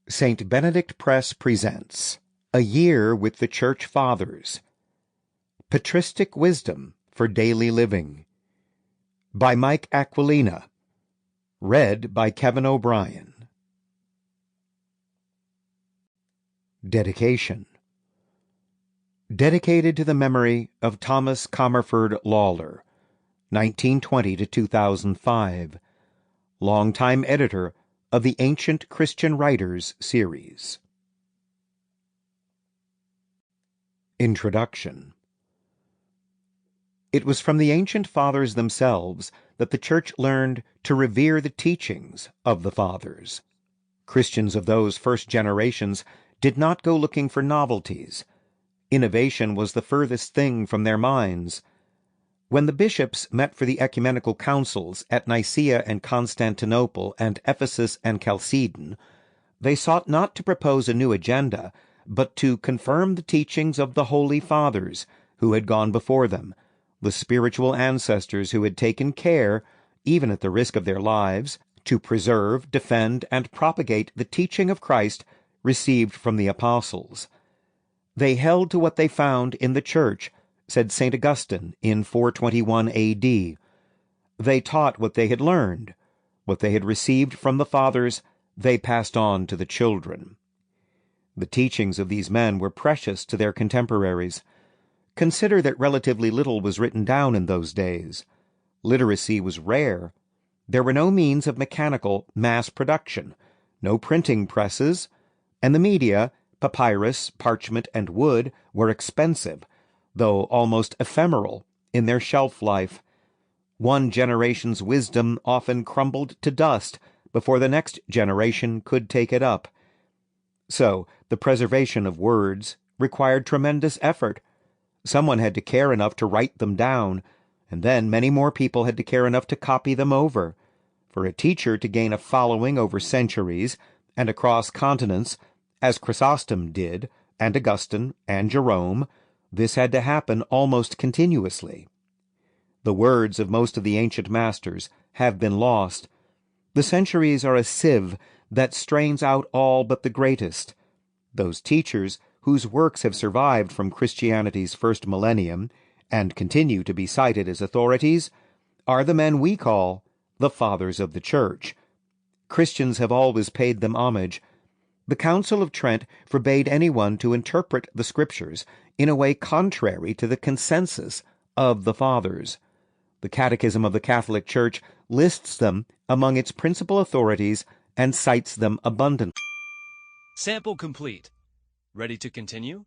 St. Benedict Press presents A Year with the Church Fathers. Patristic Wisdom for Daily Living. By Mike Aquilina. Read by Kevin O'Brien. Dedication. Dedicated to the memory of Thomas Comerford Lawler, 1920 to 2005, longtime editor of the Ancient Christian Writers series. Introduction. It was from the ancient fathers themselves that the Church learned to revere the teachings of the fathers. Christians of those first generations did not go looking for novelties. Innovation was the furthest thing from their minds. When the bishops met for the ecumenical councils at Nicaea and Constantinople and Ephesus and Chalcedon, they sought not to propose a new agenda, but to confirm the teachings of the Holy Fathers who had gone before them, the spiritual ancestors who had taken care, even at the risk of their lives, to preserve, defend, and propagate the teaching of Christ received from the apostles. They held to what they found in the Church, said St. Augustine in 421 A.D. They taught what they had learned. What they had received from the fathers, they passed on to the children. The teachings of these men were precious to their contemporaries. Consider that relatively little was written down in those days. Literacy was rare. There were no means of mechanical mass production, no printing presses, and the media, papyrus, parchment, and wood, were expensive, though almost ephemeral in their shelf life. One generation's wisdom often crumbled to dust before the next generation could take it up. So, the preservation of words required tremendous effort. Someone had to care enough to write them down, and then many more people had to care enough to copy them over. For a teacher to gain a following over centuries and across continents, as Chrysostom did, and Augustine, and Jerome, this had to happen almost continuously. The words of most of the ancient masters have been lost. The centuries are a sieve that strains out all but the greatest. Those teachers whose works have survived from Christianity's first millennium and continue to be cited as authorities are the men we call the Fathers of the Church. Christians have always paid them homage. The Council of Trent forbade anyone to interpret the Scriptures in a way contrary to the consensus of the Fathers. The Catechism of the Catholic Church lists them among its principal authorities and cites them abundantly. Sample complete. Ready to continue?